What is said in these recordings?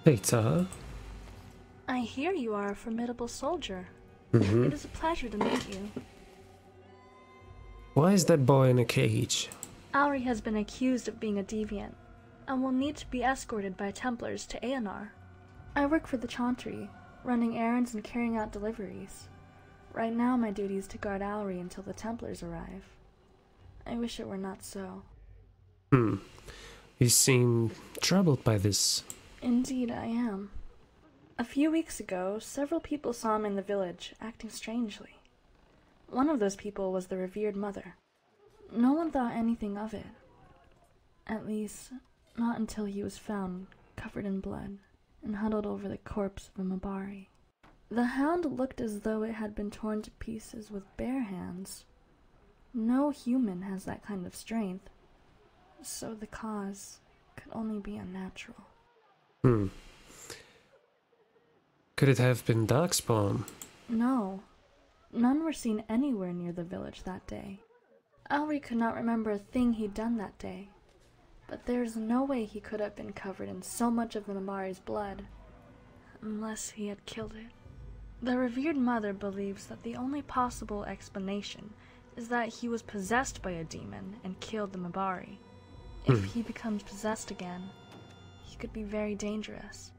Peter? I hear you are a formidable soldier. Mm-hmm. It is a pleasure to meet you. Why is that boy in a cage? Auri has been accused of being a deviant, and will need to be escorted by Templars to Aeonar. I work for the Chauntry, running errands and carrying out deliveries. Right now my duty is to guard Auri until the Templars arrive. I wish it were not so. You seem troubled by this. Indeed I am. A few weeks ago, several people saw him in the village, acting strangely. One of those people was the revered mother. No one thought anything of it. At least, not until he was found, covered in blood, and huddled over the corpse of a Mabari. The hound looked as though it had been torn to pieces with bare hands. No human has that kind of strength, so the cause could only be unnatural. Could it have been Darkspawn? No. None were seen anywhere near the village that day. Auri could not remember a thing he'd done that day, but there is no way he could have been covered in so much of the Mabari's blood, unless he had killed it. The revered mother believes that the only possible explanation is that he was possessed by a demon and killed the Mabari. If he becomes possessed again, he could be very dangerous.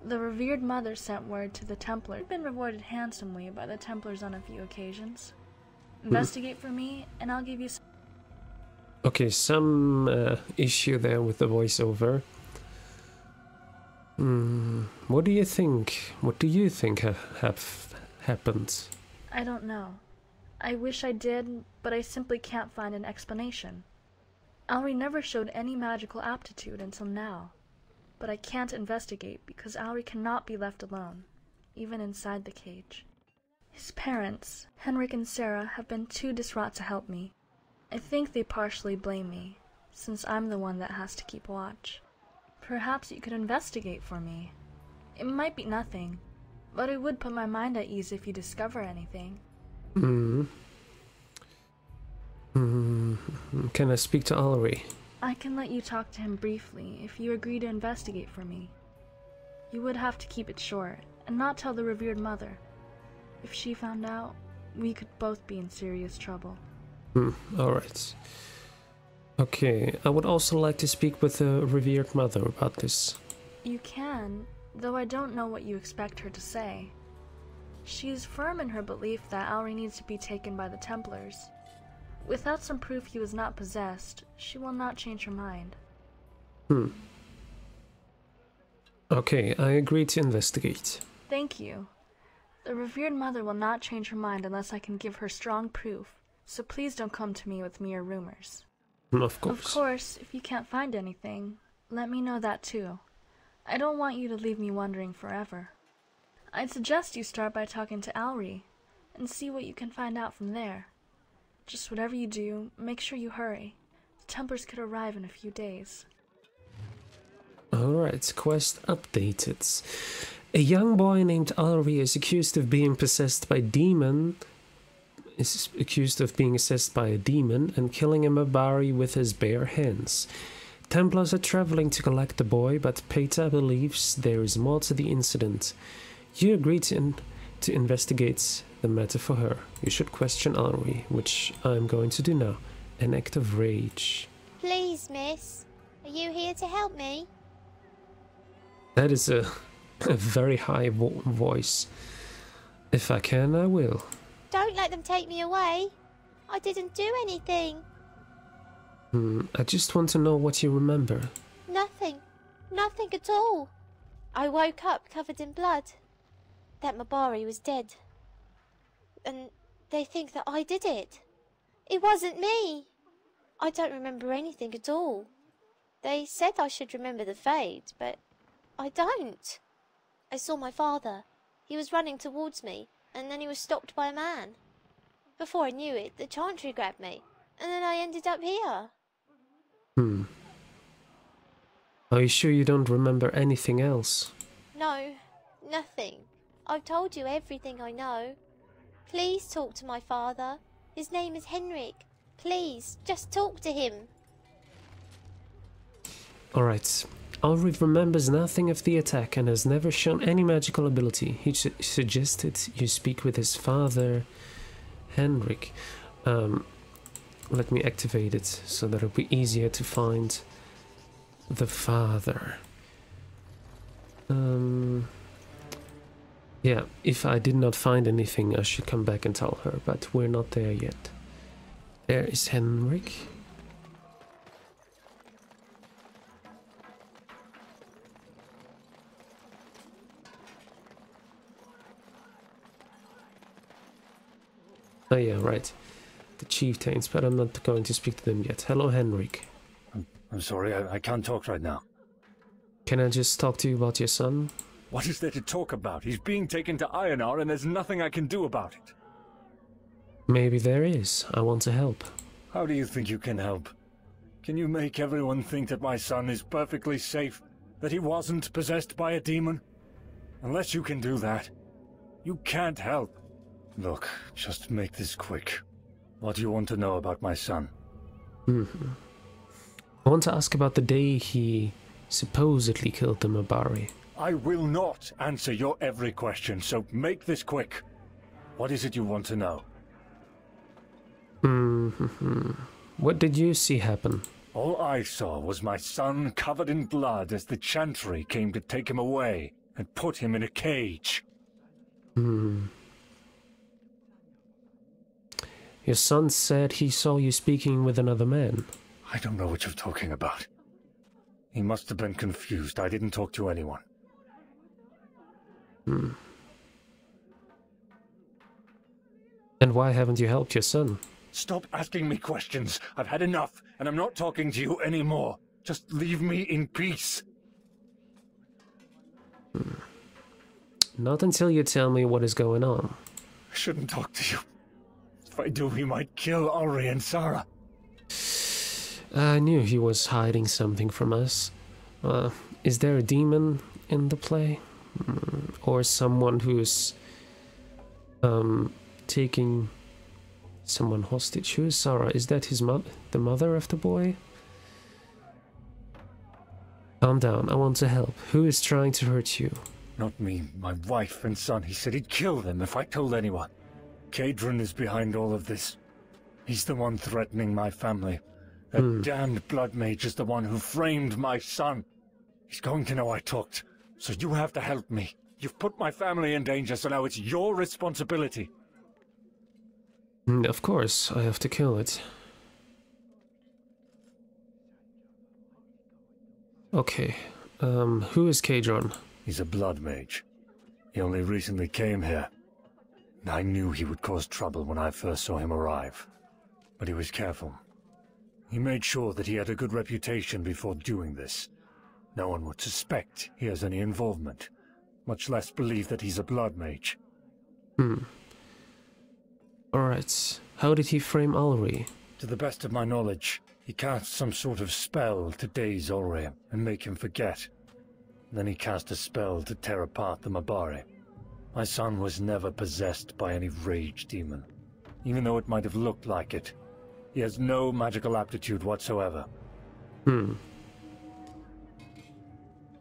The revered mother sent word to the Templar. He'd been rewarded handsomely by the Templars on a few occasions. Investigate for me, and I'll give you some... Okay, some issue there with the voiceover. What do you think? What do you think have happened? I don't know. I wish I did, but I simply can't find an explanation. Auri never showed any magical aptitude until now. But I can't investigate because Auri cannot be left alone, even inside the cage. His parents, Henrik and Sarah, have been too distraught to help me. I think they partially blame me, since I'm the one that has to keep watch. Perhaps you could investigate for me. It might be nothing, but it would put my mind at ease if you discover anything. Can I speak to Auri? I can let you talk to him briefly if you agree to investigate for me. You would have to keep it short, and not tell the revered mother. If she found out, we could both be in serious trouble. Alright. Okay, I would also like to speak with the revered mother about this. You can, though I don't know what you expect her to say. She is firm in her belief that Auri needs to be taken by the Templars. Without some proof he was not possessed, she will not change her mind. Okay, I agree to investigate. Thank you. The revered mother will not change her mind unless I can give her strong proof, so please don't come to me with mere rumors. Of course. Of course, if you can't find anything, let me know that too. I don't want you to leave me wondering forever. I'd suggest you start by talking to Auri, and see what you can find out from there. Just whatever you do, make sure you hurry. The Templars could arrive in a few days. Alright, quest updated. A young boy named Auri is accused of being possessed by a demon and killing a Mabari with his bare hands. Templars are traveling to collect the boy, but Peter believes there is more to the incident. You agree to investigate the matter for her. You should question Auri, which I'm going to do now. An act of rage. Please, miss. Are you here to help me? That is a very high voice. If I can, I will. Don't let them take me away. I didn't do anything. I just want to know what you remember. Nothing. Nothing at all. I woke up covered in blood. That Mabari was dead. And they think that I did it. It wasn't me. I don't remember anything at all. They said I should remember the fate, but I don't. I saw my father. He was running towards me, and then he was stopped by a man. Before I knew it, the Chauntry grabbed me, and then I ended up here. Are you sure you don't remember anything else? No, nothing. I've told you everything I know. Please talk to my father. His name is Henrik. Please, just talk to him. Alright, Ulrich remembers nothing of the attack and has never shown any magical ability. He suggested you speak with his father, Henrik. Let me activate it so that it'll be easier to find the father. Yeah, if I did not find anything, I should come back and tell her, but we're not there yet. There is Henrik. Oh yeah, right. The chieftains, but I'm not going to speak to them yet. Hello, Henrik. I'm sorry, I can't talk right now. Can I just talk to you about your son? What is there to talk about? He's being taken to Ionar and there's nothing I can do about it. Maybe there is. I want to help. How do you think you can help? Can you make everyone think that my son is perfectly safe? That he wasn't possessed by a demon? Unless you can do that, you can't help. Look, just make this quick. What do you want to know about my son? I want to ask about the day he supposedly killed the Mabari. I will not answer your every question, so make this quick. What is it you want to know? What did you see happen? All I saw was my son covered in blood as the Chantry came to take him away and put him in a cage. Your son said he saw you speaking with another man. I don't know what you're talking about. He must have been confused. I didn't talk to anyone. And why haven't you helped your son? Stop asking me questions. I've had enough, and I'm not talking to you anymore. Just leave me in peace. Not until you tell me what is going on. I shouldn't talk to you. If I do, he might kill Ori and Sarah. I knew he was hiding something from us. Is there a demon in the play? Or someone who's taking someone hostage? Who is Sarah? Is that his the mother of the boy? Calm down, I want to help. Who is trying to hurt you? Not me, my wife and son. He said he'd kill them if I told anyone. Kadron is behind all of this. He's the one threatening my family. That damned blood mage is the one who framed my son. He's going to know I talked, so you have to help me. You've put my family in danger, so now it's your responsibility. Of course, I have to kill it. Okay, who is Kadron? He's a blood mage. He only recently came here. And I knew he would cause trouble when I first saw him arrive. But he was careful. He made sure that he had a good reputation before doing this. No one would suspect he has any involvement, much less believe that he's a blood mage. Alright, how did he frame Ulri? To the best of my knowledge, he cast some sort of spell to daze Ulri and make him forget. Then he cast a spell to tear apart the Mabari. My son was never possessed by any rage demon, even though it might have looked like it. He has no magical aptitude whatsoever.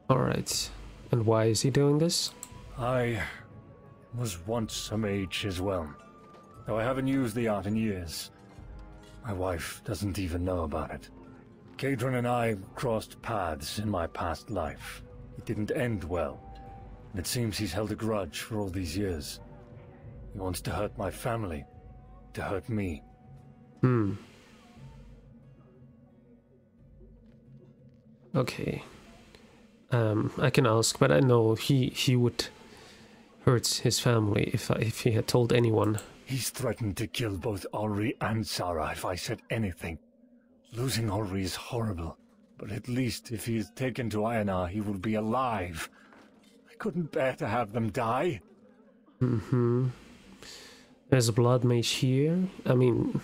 Alright, and why is he doing this? I was once a mage as well, though I haven't used the art in years. My wife doesn't even know about it. Kadron and I crossed paths in my past life. It didn't end well, and it seems he's held a grudge for all these years. He wants to hurt my family, to hurt me. Okay. I can ask, but I know he would hurt his family if he had told anyone. He's threatened to kill both Ulri and Sarah if I said anything. Losing Ulri is horrible, but at least if he is taken to Ionar, he will be alive. I couldn't bear to have them die. There's a blood mage here. I mean,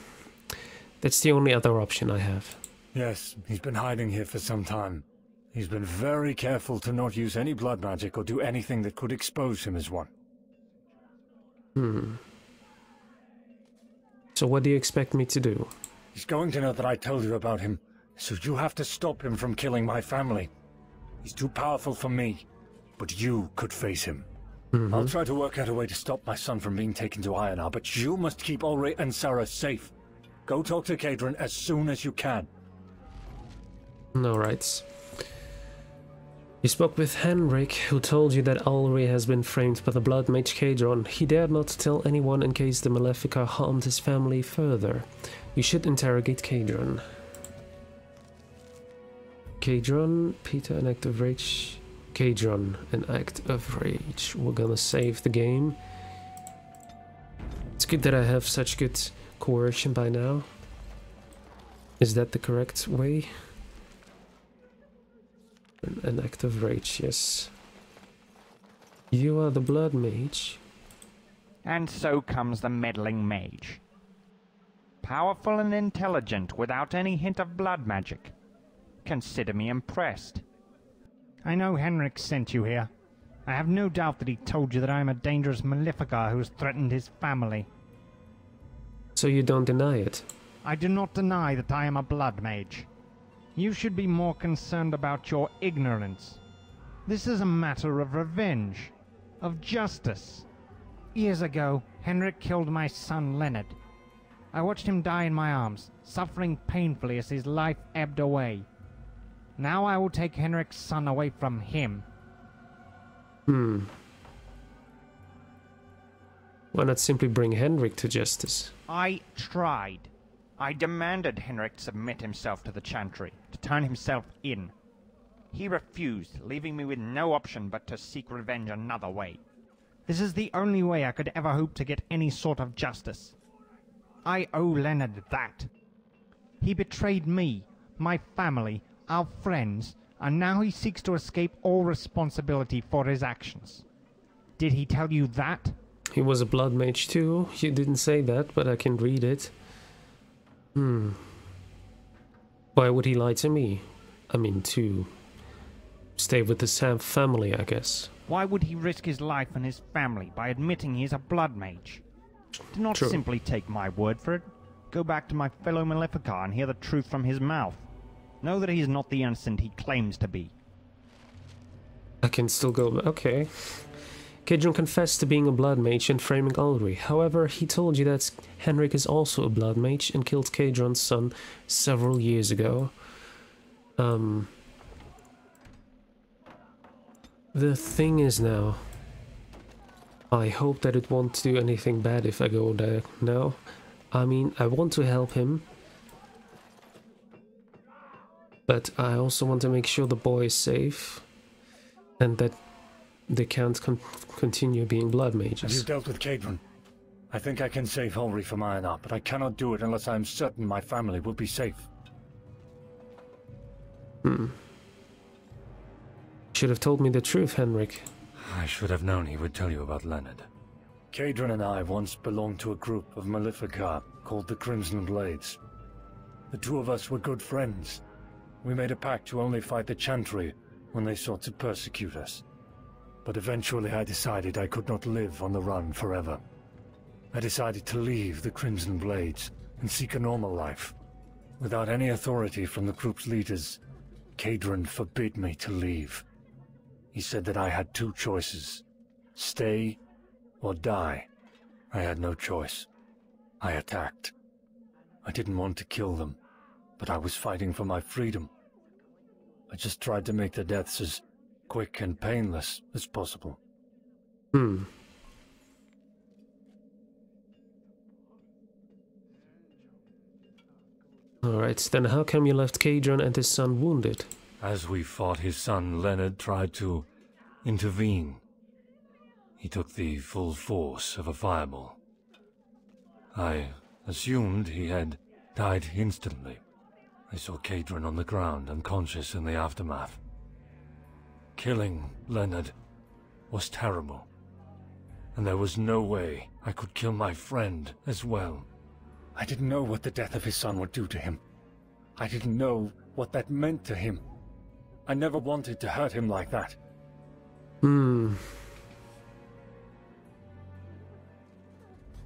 that's the only other option I have. Yes, he's been hiding here for some time. He's been very careful to not use any blood magic or do anything that could expose him as one. So what do you expect me to do? He's going to know that I told you about him, so you have to stop him from killing my family. He's too powerful for me, but you could face him. I'll try to work out a way to stop my son from being taken to Ionar, but you must keep Ulri and Sarah safe. Go talk to Kadron as soon as you can. Alright. You spoke with Henrik, who told you that Ulri has been framed by the Blood Mage Kadron. He dared not tell anyone in case the Malefica harmed his family further. You should interrogate Kadron. Kadron, Peter, an act of rage. Kadron, an act of rage. We're gonna save the game. It's good that I have such good coercion by now. Is that the correct way? An act of rage, yes. You are the Blood Mage. And so comes the meddling mage. Powerful and intelligent without any hint of blood magic. Consider me impressed. I know Henrik sent you here. I have no doubt that he told you that I am a dangerous Malefica who has threatened his family. So you don't deny it? I do not deny that I am a blood mage. You should be more concerned about your ignorance. This is a matter of revenge, of justice. Years ago, Henrik killed my son Leonard. I watched him die in my arms, suffering painfully as his life ebbed away. Now I will take Henrik's son away from him. Why not simply bring Henrik to justice? I tried. I demanded Henrik submit himself to the Chantry, to turn himself in. He refused, leaving me with no option but to seek revenge another way. This is the only way I could ever hope to get any sort of justice. I owe Leonard that. He betrayed me, my family, our friends, and now he seeks to escape all responsibility for his actions. Did he tell you that? He was a Blood Mage too. You didn't say that, but I can read it. Why would he lie to me? I mean, to stay with the Sam family, I guess. Why would he risk his life and his family by admitting he is a blood mage? Do not simply take my word for it. Go back to my fellow Malefica and hear the truth from his mouth. Know that he is not the innocent he claims to be. I can still go... Okay. Kadron confessed to being a Blood Mage and framing Ulri. However, he told you that Henrik is also a Blood Mage and killed Kadron's son several years ago. The thing is now, I hope that it won't do anything bad if I go there now. I mean, I want to help him, but I also want to make sure the boy is safe and that they can't continue being Blood Mages. Have you dealt with Kadron? I think I can save Ulri from Ionar, but I cannot do it unless I am certain my family will be safe. Should have told me the truth, Henrik. I should have known he would tell you about Leonard. Kadron and I once belonged to a group of Malefica called the Crimson Blades. The two of us were good friends. We made a pact to only fight the Chantry when they sought to persecute us. But eventually I decided I could not live on the run forever. I decided to leave the Crimson Blades and seek a normal life. Without any authority from the group's leaders, Kadron forbid me to leave. He said that I had two choices: stay or die. I had no choice. I attacked. I didn't want to kill them, but I was fighting for my freedom. I just tried to make their deaths as quick and painless as possible. Alright, then how come you left Kadron and his son wounded? As we fought, his son Leonard tried to intervene. He took the full force of a fireball. I assumed he had died instantly. I saw Kadron on the ground, unconscious in the aftermath. Killing Leonard was terrible, and there was no way I could kill my friend as well. I didn't know what the death of his son would do to him. I didn't know what that meant to him. I never wanted to hurt him like that.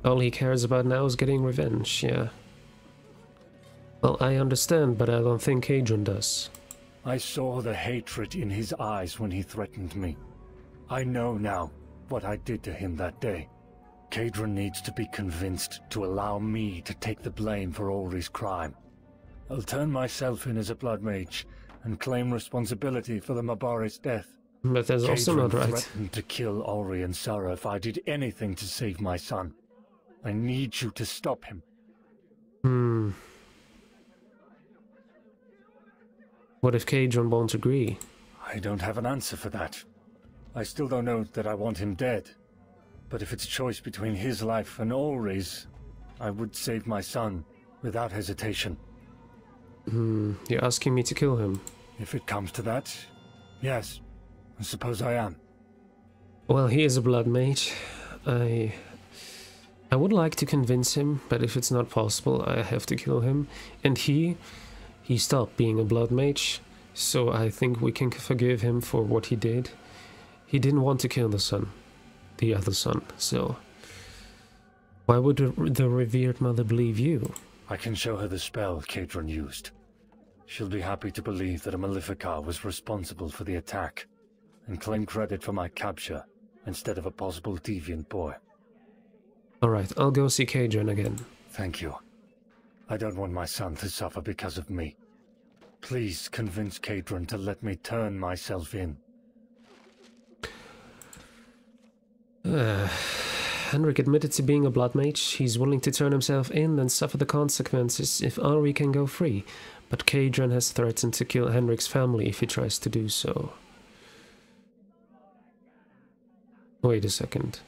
All he cares about now is getting revenge, yeah. Well, I understand, but I don't think Kadron does. I saw the hatred in his eyes when he threatened me. I know now what I did to him that day. Kadron needs to be convinced to allow me to take the blame for Ulri's crime. I'll turn myself in as a blood mage and claim responsibility for the Mabari's death. But that's also not right. Threatened to kill Ulri and Sara if I did anything to save my son. I need you to stop him. What if Kadron won't agree? I don't have an answer for that. I still don't know that I want him dead. But if it's a choice between his life and Ulri's, I would save my son without hesitation. You're asking me to kill him? If it comes to that, yes. I suppose I am. Well, he is a blood mage. I would like to convince him, but if it's not possible, I have to kill him. And he stopped being a blood mage, so I think we can forgive him for what he did. He didn't want to kill the other son, so why would the revered mother believe you? I can show her the spell Kadron used. She'll be happy to believe that a Maleficar was responsible for the attack, and claim credit for my capture instead of a possible deviant boy. Alright, I'll go see Kadron again. Thank you. I don't want my son to suffer because of me. Please convince Kadron to let me turn myself in. Henrik admitted to being a blood mage. He's willing to turn himself in and suffer the consequences if Ulri can go free, but Kadron has threatened to kill Henrik's family if he tries to do so. Wait a second.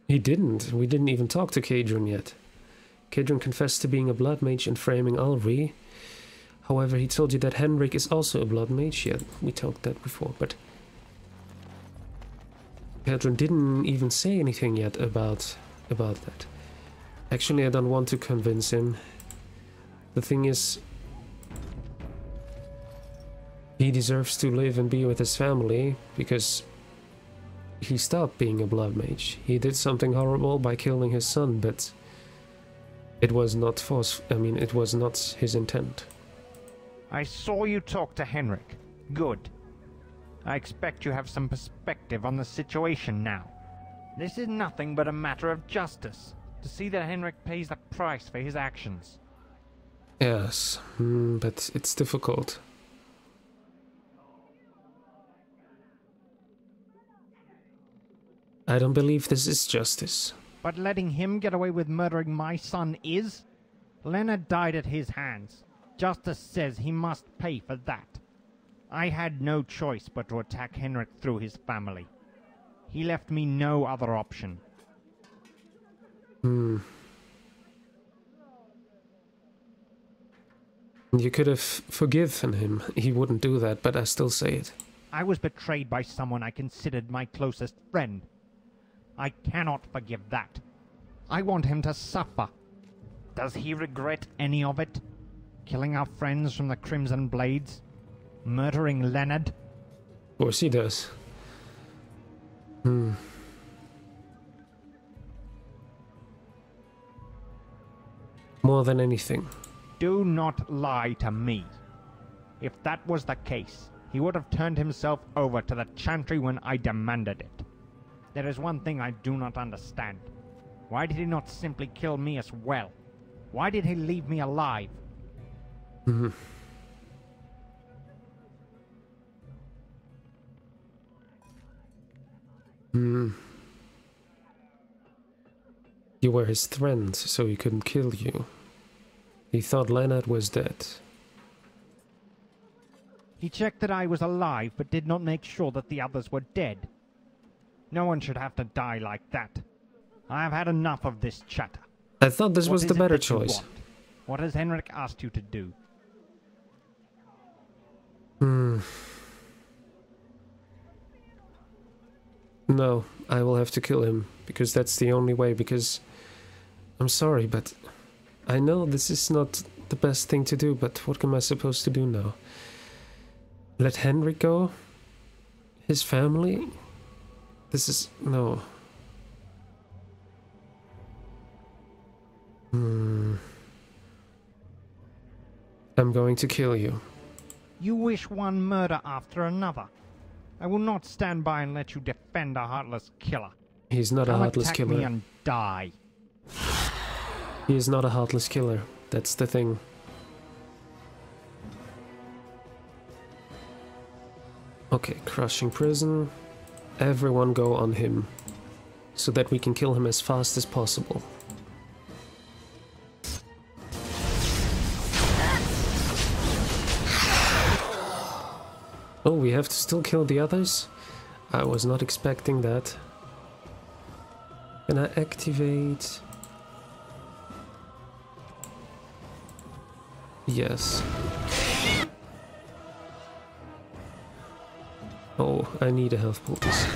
He didn't. We didn't even talk to Kadron yet. Kadron confessed to being a blood mage and framing Ulri. However, he told you that Henrik is also a blood mage. Yeah, we talked that before, but Kadron didn't even say anything yet about that. Actually, I don't want to convince him. The thing is, he deserves to live and be with his family because he stopped being a blood mage. He did something horrible by killing his son, but it was not it was not his intent. I saw you talk to Henrik. Good. I expect you have some perspective on the situation now. This is nothing but a matter of justice, to see that Henrik pays the price for his actions. Yes, but it's difficult. I don't believe this is justice. But letting him get away with murdering my son is? Leonard died at his hands. Justice says he must pay for that. I had no choice but to attack Henrik through his family. He left me no other option. You could have forgiven him. He wouldn't do that, but I still say it. I was betrayed by someone I considered my closest friend. I cannot forgive that. I want him to suffer. Does he regret any of it? Killing our friends from the Crimson Blades? Murdering Leonard? Of course he does. More than anything. Do not lie to me. If that was the case, he would have turned himself over to the Chantry when I demanded it. There is one thing I do not understand. Why did he not simply kill me as well? Why did he leave me alive? You were his friend, so he couldn't kill you. He thought Leonard was dead. He checked that I was alive, but did not make sure that the others were dead. No one should have to die like that. I have had enough of this chatter. I thought this was the better choice. What has Henrik asked you to do? No, I will have to kill him, because that's the only way, because I'm sorry, but I know this is not the best thing to do, but what am I supposed to do now? Let Henrik go? His family? This is... no. I'm going to kill you. You wish one murder after another. I will not stand by and let you defend a heartless killer. He's not a Come heartless attack killer. me and die. He is not a heartless killer. That's the thing. Okay, crushing prison. Everyone go on him, so that we can kill him as fast as possible. Oh, we have to still kill the others? I was not expecting that. Can I activate? Yes. Oh, I need a health poultice.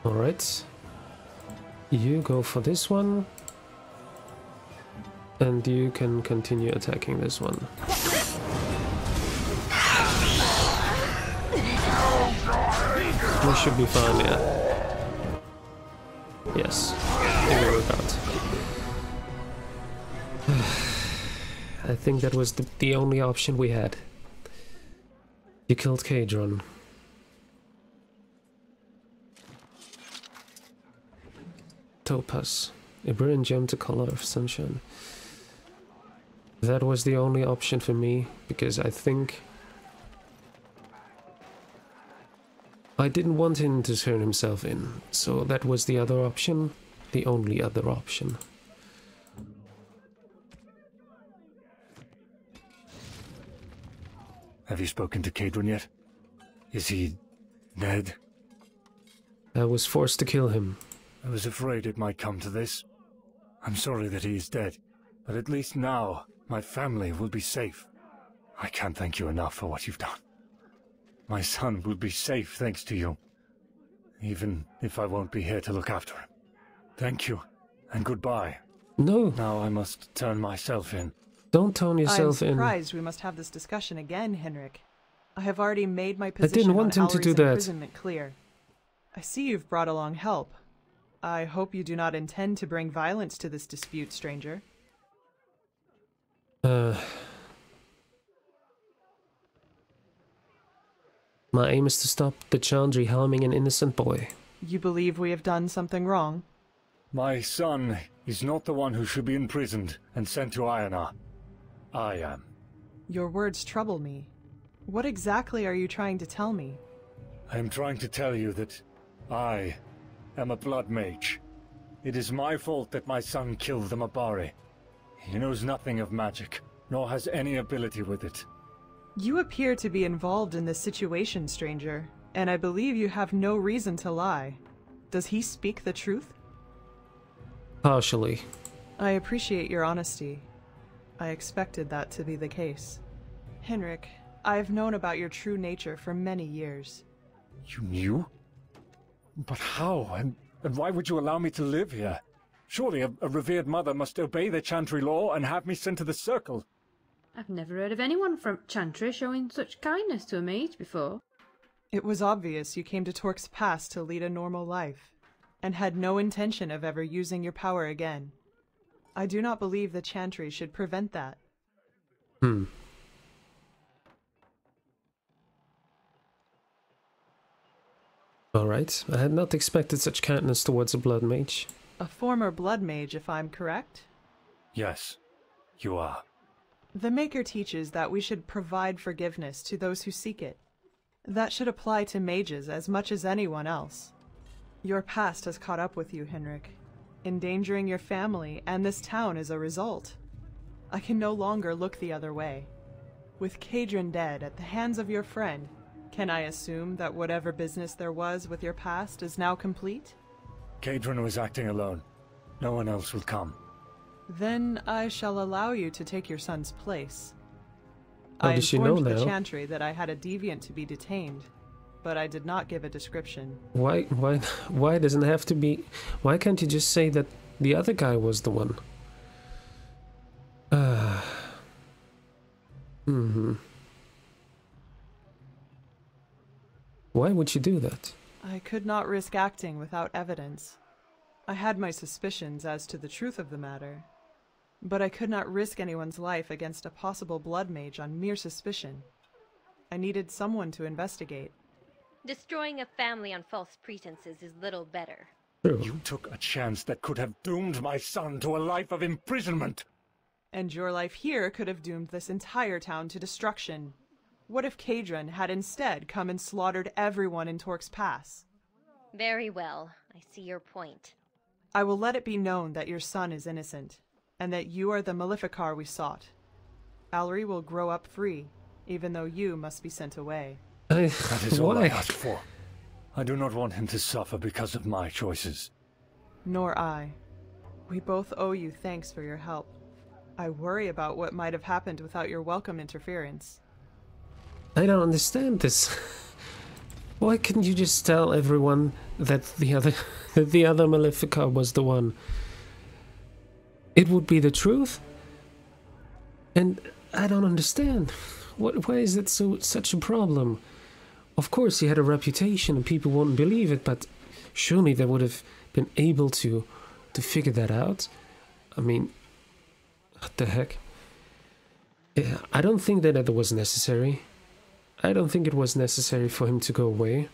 Alright. You go for this one. And you can continue attacking this one. We should be fine, yeah. Yes. It will work out. I think that was the only option we had. You killed Kadron. Topaz. A brilliant gem to color of sunshine. That was the only option for me, because I think I didn't want him to turn himself in, so that was the other option, the only other option. Have you spoken to Kadron yet? Is he dead? I was forced to kill him. I was afraid it might come to this. I'm sorry that he is dead, but at least now my family will be safe. I can't thank you enough for what you've done. My son will be safe thanks to you, even if I won't be here to look after him. Thank you, and goodbye. No. Now I must turn myself in. Don't turn yourself in. I'm surprised we must have this discussion again, Henrik. I have already made my position I didn't want him to do that. Imprisonment clear. I see you've brought along help. I hope you do not intend to bring violence to this dispute, stranger. My aim is to stop the Chandri harming an innocent boy. You believe we have done something wrong? My son is not the one who should be imprisoned and sent to Ionar. I am. Your words trouble me. What exactly are you trying to tell me? I am trying to tell you that I am a blood mage. It is my fault that my son killed the Mabari. He knows nothing of magic, nor has any ability with it. You appear to be involved in this situation, stranger, and I believe you have no reason to lie. Does he speak the truth? Partially. I appreciate your honesty. I expected that to be the case. Henrik, I have known about your true nature for many years. You knew? But how? And why would you allow me to live here? Surely a revered mother must obey the Chantry law and have me sent to the Circle. I've never heard of anyone from Chantry showing such kindness to a mage before. It was obvious you came to Torque's Pass to lead a normal life, and had no intention of ever using your power again. I do not believe the Chantry should prevent that. Alright, I had not expected such kindness towards a blood mage. A former blood mage, if I'm correct? Yes, you are. The Maker teaches that we should provide forgiveness to those who seek it. That should apply to mages as much as anyone else. Your past has caught up with you, Henrik, endangering your family and this town as a result. I can no longer look the other way. With Kadron dead at the hands of your friend, can I assume that whatever business there was with your past is now complete? Kadron was acting alone. No one else will come. Then I shall allow you to take your son's place. How does she know informed the now? Chantry that I had a deviant to be detained, but I did not give a description. Why doesn't it have to be... Why can't you just say that the other guy was the one? Why would you do that? I could not risk acting without evidence. I had my suspicions as to the truth of the matter. But I could not risk anyone's life against a possible blood mage on mere suspicion. I needed someone to investigate. Destroying a family on false pretenses is little better. True. You took a chance that could have doomed my son to a life of imprisonment. And your life here could have doomed this entire town to destruction. What if Kadron had instead come and slaughtered everyone in Torque's Pass? Very well, I see your point. I will let it be known that your son is innocent, and that you are the Maleficar we sought. Alri will grow up free, even though you must be sent away. That is all Why? I ask for. I do not want him to suffer because of my choices. Nor I. We both owe you thanks for your help. I worry about what might have happened without your welcome interference. I don't understand this. Why couldn't you just tell everyone that the other Maleficar was the one? It would be the truth. And I don't understand. Why is it such a problem? Of course he had a reputation and people wouldn't believe it, but surely they would have been able to figure that out. I mean, what the heck? Yeah, I don't think that it was necessary. I don't think it was necessary for him to go away.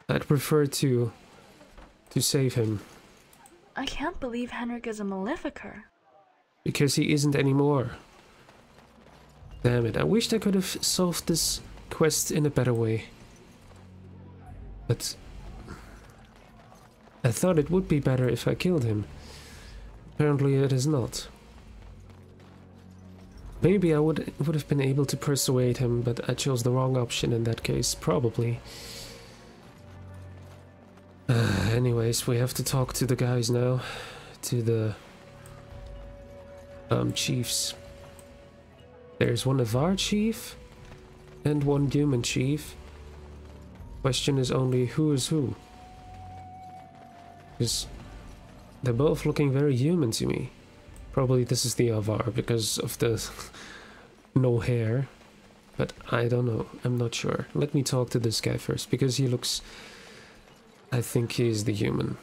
I'd prefer to save him. I can't believe Henrik is a Maleficar. Because he isn't anymore. Damn it, I wished I could have solved this quest in a better way. But I thought it would be better if I killed him. Apparently it is not. Maybe I would have been able to persuade him, but I chose the wrong option in that case, probably. Anyways, we have to talk to the guys now. To the chiefs. There's one Avar chief and one human chief. Question is only who is who. Because they're both looking very human to me. Probably this is the Avar because of the no hair. But I don't know. I'm not sure. Let me talk to this guy first because he looks... I think he is the human.